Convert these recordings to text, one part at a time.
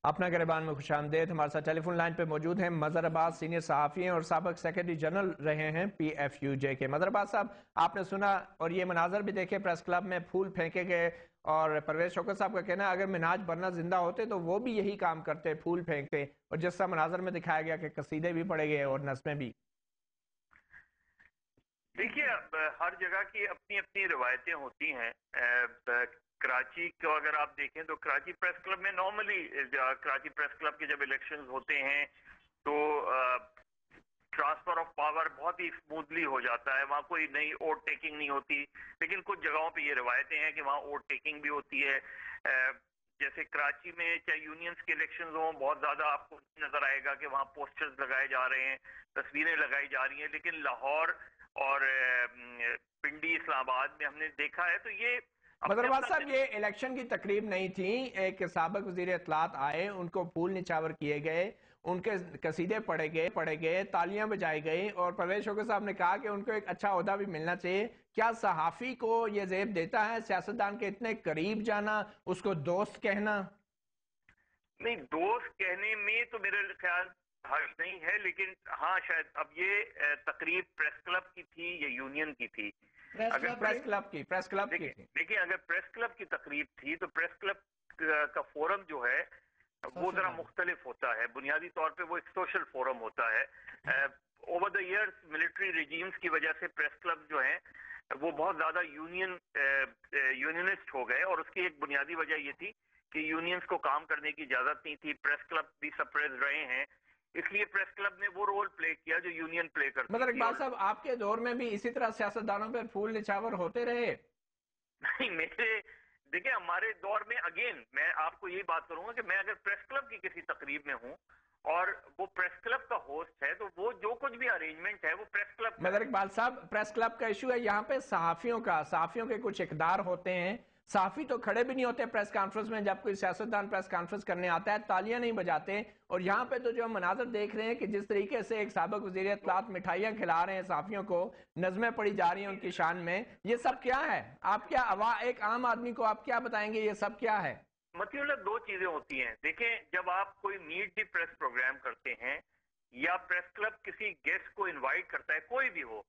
اپنا گریبان میں خوش آمدید. ہمارے ساتھ ٹیلی فون لائن پہ موجود ہیں مظہر عباس، سینئر صحافی ہیں اور سابق سیکرٹری جنرل رہے ہیں پی ایف یو جے کے. مظہر عباس صاحب، آپ نے سنا اور یہ مناظر بھی دیکھے، پریس کلب میں پھول پھینکے گئے اور پرویز شوکت صاحب کا کہنا ہے اگر منہاج برنا زندہ ہوتے تو وہ بھی یہی کام کرتے، پھول پھینکتے، اور جس طرح مناظر میں دکھایا گیا کہ قصیدے بھی پڑھے گئے اور نظمیں بھی. دیکھیے، ہر جگہ کی اپنی اپنی روایتیں ہوتی ہیں. کراچی کو اگر آپ دیکھیں تو کراچی پریس کلب میں نارملی کراچی پریس کلب کے جب الیکشنز ہوتے ہیں تو ٹرانسفر آف پاور بہت ہی اسموتھلی ہو جاتا ہے. وہاں کوئی نئی ووٹ ٹیکنگ نہیں ہوتی، لیکن کچھ جگہوں پہ یہ روایتیں ہیں کہ وہاں ووٹ ٹیکنگ بھی ہوتی ہے. جیسے کراچی میں چاہے یونینز کے الیکشنز ہوں، بہت زیادہ آپ کو نظر آئے گا کہ وہاں پوسٹرز لگائے جا رہے ہیں، تصویریں لگائی جا رہی ہیں. لیکن لاہور اور پنڈی، اسلام آباد میں ہم نے دیکھا ہے تو یہ مظہر عباس صاحب، یہ الیکشن کی تقریب نہیں تھی. ایک سابق وزیر اطلاعات آئے، ان کو پھول نچھاور کیے گئے، ان کے قصیدے پڑھے گئے، تالیاں بجائی گئی، اور پرویز شوکت صاحب نے کہا کہ ان کو ایک اچھا عہدہ بھی ملنا چاہیے. کیا صحافی کو یہ زیب دیتا ہے سیاستدان کے اتنے قریب جانا، اس کو دوست کہنا؟ نہیں، دوست کہنے میں تو میرے خیال حرج نہیں ہے، لیکن ہاں شاید اب یہ تقریب پریس کلب کی تھی یا یونین کی تھی؟ اگر پریس کلب کی تھی. دیکھیں، اگر پریس کلب کی تقریب تھی تو پریس کلب کا فورم جو ہے وہ ذرا مختلف ہوتا ہے. بنیادی طور پہ وہ ایک سوشل فورم ہوتا ہے. Over the years military regimes کی وجہ سے پریس کلب جو ہیں وہ بہت زیادہ یونینسٹ ہو گئے، اور اس کی ایک بنیادی وجہ یہ تھی کہ یونینز کو کام کرنے کی اجازت نہیں تھی. پریس کلب بھی سپریس رہے ہیں، اس لیے پریس کلب نے وہ رول پلے کیا جو یونین پلے کرتی تھی. مظہر اقبال صاحب، آپ کے دور میں بھی اسی طرح سیاستدانوں پر پھول نچھاور ہوتے رہے؟ نہیں، دیکھیں ہمارے دور میں اگین میں آپ کو یہی بات کروں گا کہ میں اگر پریس کلب کی کسی تقریب میں ہوں اور وہ پریس کلب کا ہوسٹ ہے تو وہ جو کچھ بھی ارینجمنٹ ہے وہ پریس کلب. مظہر اقبال صاحب، پریس کلب کا ایشو ہے یہاں پہ صحافیوں کے کچھ اقدار ہوتے ہیں. صحافی تو کھڑے بھی نہیں ہوتے پریس کانفرنس میں، جب کوئی سیاستدان پریس کانفرنس کرنے آتا ہے تالیاں نہیں بجاتے. اور یہاں پہ تو جو ہم مناظر دیکھ رہے ہیں کہ جس طریقے سے ایک سابق وزیر اطلاعات مٹھائیاں کھلا رہے ہیں صحافیوں کو، نظمیں پڑھی جا رہی ہیں ان کی شان میں، یہ سب کیا ہے؟ آپ کیا ایک عام آدمی کو آپ کیا بتائیں گے یہ سب کیا ہے؟ مطلب دو چیزیں ہوتی ہیں. دیکھیں، جب آپ کوئی میٹ دی پریس پروگرام کرتے ہیں یا پریس کلب کسی گیسٹ کو انوائٹ کرتا ہے، کوئی بھی ہو،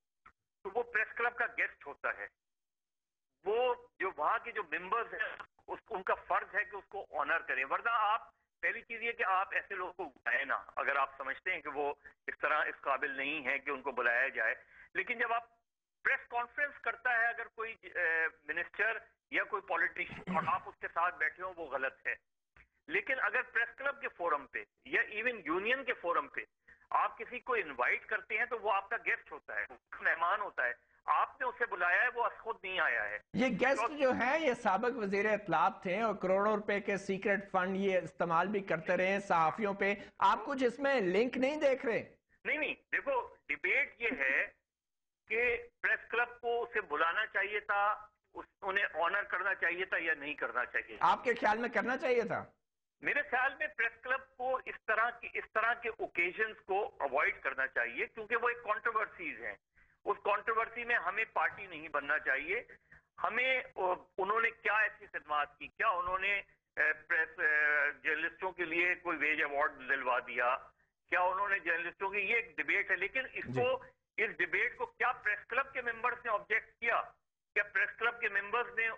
تو وہ پریس کلب کا گیسٹ ہوتا ہے. وہ جو وہاں کے جو ممبرز ہیں ان کا فرض ہے کہ اس کو آنر کریں. ورنہ آپ پہلی چیز یہ کہ آپ ایسے لوگوں کو بلائیں نا اگر آپ سمجھتے ہیں کہ وہ اس طرح اس قابل نہیں ہے کہ ان کو بلایا جائے. لیکن جب آپ پریس کانفرنس کرتا ہے اگر کوئی منسٹر یا کوئی پولیٹیشین اور آپ اس کے ساتھ بیٹھے ہوں، وہ غلط ہے. لیکن اگر پریس کلب کے فورم پہ یا ایون یونین کے فورم پہ آپ کسی کو انوائٹ کرتے ہیں تو وہ آپ کا گیسٹ ہوتا ہے، مہمان ہوتا ہے. آپ نے اسے بلایا ہے، وہ خود نہیں آیا ہے. یہ گیسٹ جو ہیں یہ سابق وزیر اطلاعات تھے اور کروڑوں روپے کے سیکرٹ فنڈ یہ استعمال بھی کرتے رہے صحافیوں پہ. آپ کچھ اس میں لنک نہیں دیکھ رہے؟ نہیں، دیکھو ڈیبیٹ یہ ہے کہ پریس کلب کو اسے بلانا چاہیے تھا، انہیں آنر کرنا چاہیے تھا یا نہیں کرنا چاہیے. آپ کے خیال میں کرنا چاہیے تھا؟ میرے خیال میں پریس کلب کو اس طرح کے اوکیزنز کو اوائڈ کرنا چاہیے، کیونکہ وہ ایک کنٹروورسیز ہیں. اس کنٹروورسی میں ہمیں پارٹی نہیں بننا چاہیے. ہمیں انہوں نے کیا ایسی خدمات کی، کیا انہوں نے پریس جرنلسٹوں کے لیے کوئی ویج ایوارڈ دلوا دیا، کیا انہوں نے جرنلسٹوں کی، یہ ایک ڈیبیٹ ہے. لیکن اس ڈیبیٹ کو کیا پریس کلب کے ممبرز نے آبجیکٹ کیا؟ کیا پریس کلب کے ممبرز نے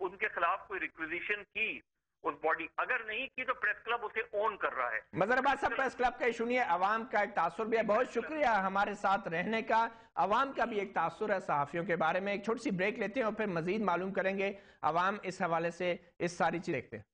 ان کے خلاف کوئی ریکویزیشن کی اس باڈی؟ اگر نہیں کی تو پریس کلب اسے اون کر رہا ہے. مظہر عباس صاحب، پریس کلب کا ایشو نہیں ہے، عوام کا ایک تاثر بھی ہے. بہت شکریہ ہمارے ساتھ رہنے کا. عوام کا بھی ایک تاثر ہے صحافیوں کے بارے میں. ایک چھوٹی سی بریک لیتے ہیں اور پھر مزید معلوم کریں گے عوام اس حوالے سے اس ساری چیز دیکھتے ہیں.